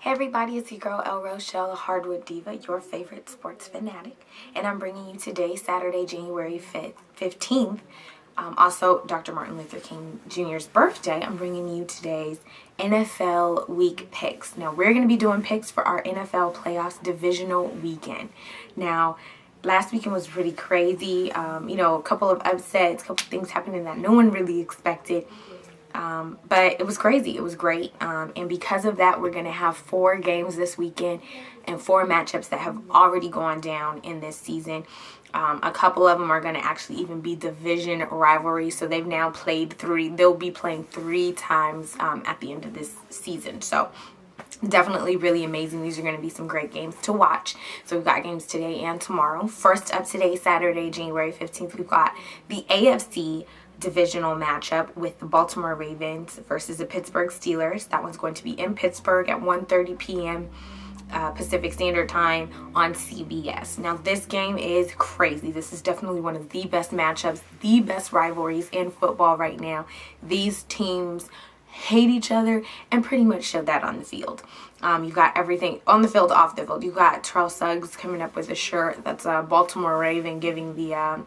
Hey everybody, it's your girl El Rochelle, Hardwood Diva, your favorite sports fanatic, and I'm bringing you today, Saturday, January 15th, also Dr. Martin Luther King Jr.'s birthday. I'm bringing you today's NFL week picks. Now, we're going to be doing picks for our NFL Playoffs divisional weekend. Now, last weekend was pretty crazy, a couple of upsets, a couple of things happening that no one really expected. But it was crazy. It was great. And because of that, we're going to have 4 games this weekend and 4 matchups that have already gone down in this season. A couple of them are going to actually even be division rivalries. So they've now played 3. They'll be playing 3 times at the end of this season. So definitely really amazing. These are going to be some great games to watch. So we've got games today and tomorrow. First up today, Saturday, January 15th, we've got the AFC divisional matchup with the Baltimore Ravens versus the Pittsburgh Steelers. That one's going to be in Pittsburgh at 1:30 p.m. Pacific Standard Time on CBS. Now, this game is crazy. This is definitely one of the best matchups, the best rivalries in football right now. These teams hate each other and pretty much show that on the field. You've got everything on the field, off the field. You've got Terrell Suggs coming up with a shirt that's a Baltimore Raven giving the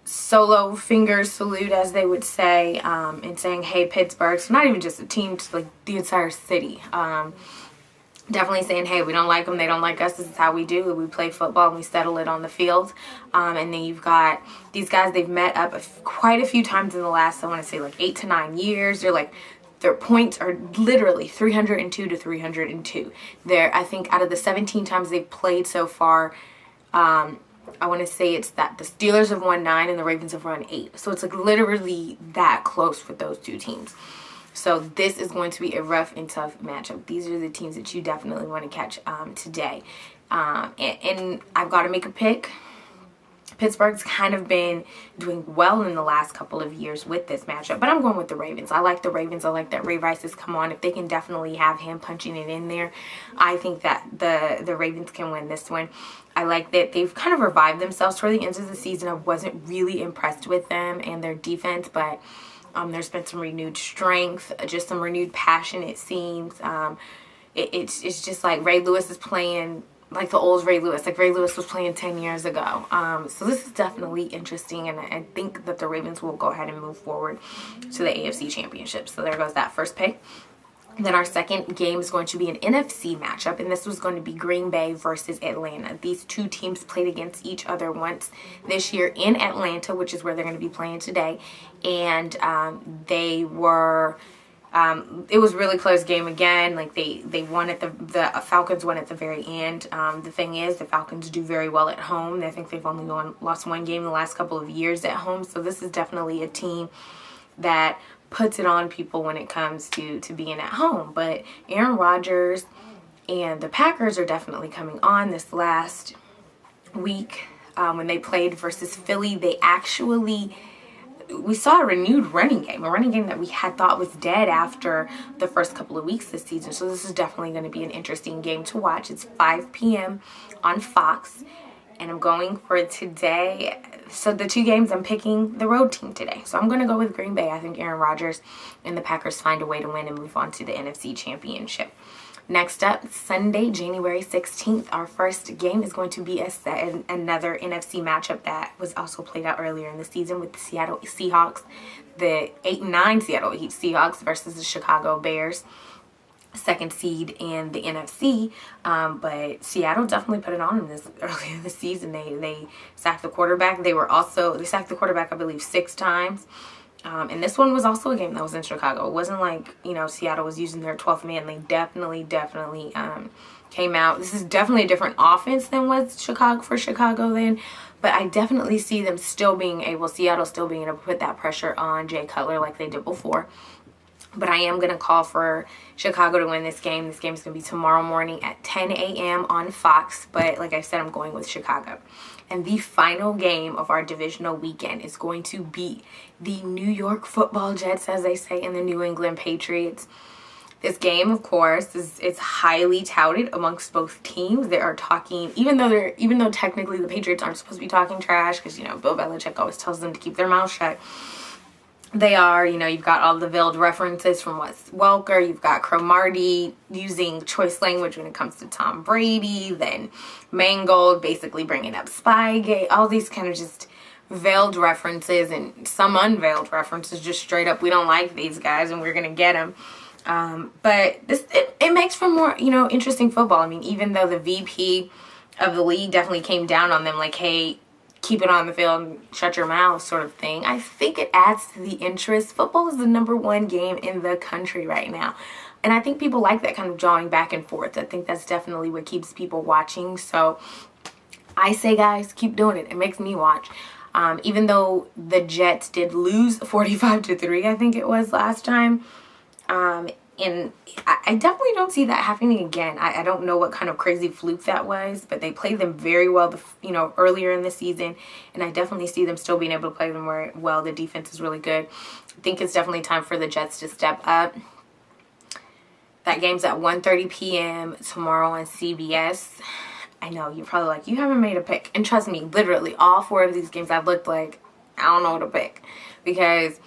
solo finger salute, as they would say, and saying, hey, Pittsburgh. So not even just a team, just like the entire city. Definitely saying, hey, we don't like them, they don't like us, this is how we do it. We play football and we settle it on the field. And then you've got these guys, they've met up quite a few times in the last, I want to say, like 8 to 9 years. Their points are literally 302 to 302. I think out of the 17 times they've played so far, I want to say it's that the Steelers have won 9 and the Ravens have won 8. So it's like literally that close with those two teams. So this is going to be a rough and tough matchup. These are the teams that you definitely want to catch today. And I've got to make a pick. Pittsburgh's kind of been doing well in the last couple of years with this matchup, but I'm going with the Ravens. I like the Ravens. I like that Ray Rice has come on. If they can definitely have him punching it in there, I think that the Ravens can win this one. I like that they've kind of revived themselves toward the end of the season. I wasn't really impressed with them and their defense, but there's been some renewed strength, just some renewed passion, it seems. It's just like Ray Lewis is playing like the old Ray Lewis, like Ray Lewis was playing 10 years ago. So this is definitely interesting, and I think that the Ravens will go ahead and move forward to the AFC Championship. So there goes that first pick. Then our second game is going to be an NFC matchup, and this was going to be Green Bay versus Atlanta. These two teams played against each other once this year in Atlanta, which is where they're going to be playing today. And they were... it was a really close game again. Like they won at the Falcons won at the very end. The thing is, the Falcons do very well at home. I think they've only lost 1 game in the last couple of years at home. So this is definitely a team that puts it on people when it comes to being at home. But Aaron Rodgers and the Packers are definitely coming on this last week. When they played versus Philly, we saw a renewed running game that we had thought was dead after the first couple of weeks this season. So this is definitely going to be an interesting game to watch. It's 5 p.m. on Fox, and I'm going for today. So the 2 games, I'm picking the road team today. So I'm going to go with Green Bay. I think Aaron Rodgers and the Packers find a way to win and move on to the NFC Championship. Next up, Sunday, January 16th, our first game is going to be another NFC matchup that was also played out earlier in the season with the Seattle Seahawks, the 8-9 Seattle Seahawks versus the Chicago Bears, second seed in the NFC. But Seattle definitely put it on them earlier this season. They sacked the quarterback. They sacked the quarterback, I believe, 6 times. And this one was also a game that was in Chicago. It wasn't like, Seattle was using their 12th man. They definitely came out. This is definitely a different offense than was Chicago then. But I definitely see them Seattle still being able to put that pressure on Jay Cutler like they did before. But I am going to call for Chicago to win this game. This game is going to be tomorrow morning at 10 a.m. on Fox. But like I said, I'm going with Chicago. And the final game of our divisional weekend is going to be the New York Football Jets, as they say, and the New England Patriots. This game, of course, is highly touted amongst both teams. They are talking, even though technically the Patriots aren't supposed to be talking trash, because Bill Belichick always tells them to keep their mouth shut. they are. You know, you've got all the veiled references from Wes Welker. You've got Cromartie using choice language when it comes to Tom Brady. Then Mangold basically bringing up Spygate. All these kind of just veiled references and some unveiled references. Just straight up, we don't like these guys and we're going to get them. But it makes for more, you know, interesting football. I mean, even though the VP of the league definitely came down on them like, hey, keep it on the field and shut your mouth sort of thing, I think it adds to the interest. Football is the #1 game in the country right now. And I think people like that kind of jawing back and forth. I think that's definitely what keeps people watching. So I say, guys, keep doing it. It makes me watch. Even though the Jets did lose 45-3, I think it was last time. And I definitely don't see that happening again. I don't know what kind of crazy fluke that was, but they played them very well, earlier in the season, and I definitely see them still being able to play them well. The defense is really good. I think it's definitely time for the Jets to step up. That game's at 1:30 p.m. tomorrow on CBS. I know, you're probably like, you haven't made a pick. And trust me, literally, all 4 of these games I've looked like, I don't know what to pick. Because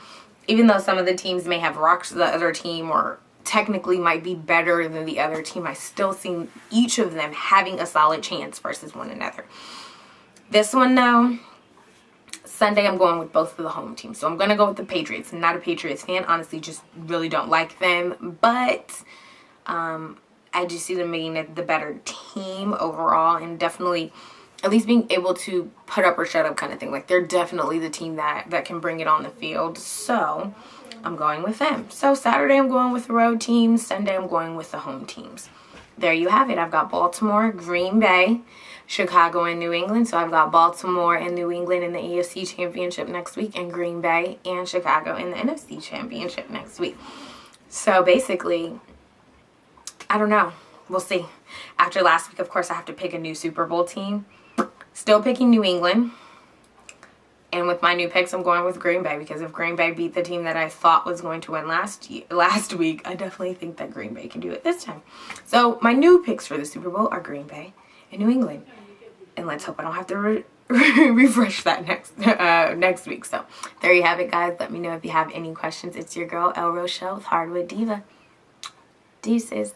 even though some of the teams may have rocked the other team or technically might be better than the other team, I still see each of them having a solid chance versus one another. This one, though, Sunday I'm going with both of the home teams. So I'm going to go with the Patriots. I'm not a Patriots fan. Honestly, just really don't like them. But I just see them being the better team overall and definitely at least being able to put up or shut up kind of thing. Like, they're definitely the team that can bring it on the field. So I'm going with them. So Saturday I'm going with the road teams. Sunday I'm going with the home teams. There you have it. I've got Baltimore, Green Bay, Chicago, and New England. So I've got Baltimore and New England in the AFC Championship next week, and Green Bay and Chicago in the NFC Championship next week. So basically, I don't know. We'll see. After last week, of course, I have to pick a new Super Bowl team. Still picking New England. And with my new picks, I'm going with Green Bay, because if Green Bay beat the team that I thought was going to win last week, I definitely think that Green Bay can do it this time. So my new picks for the Super Bowl are Green Bay and New England. And let's hope I don't have to refresh that next week. So there you have it, guys. Let me know if you have any questions. It's your girl, El Rochelle with Hardwood Diva. Deuces.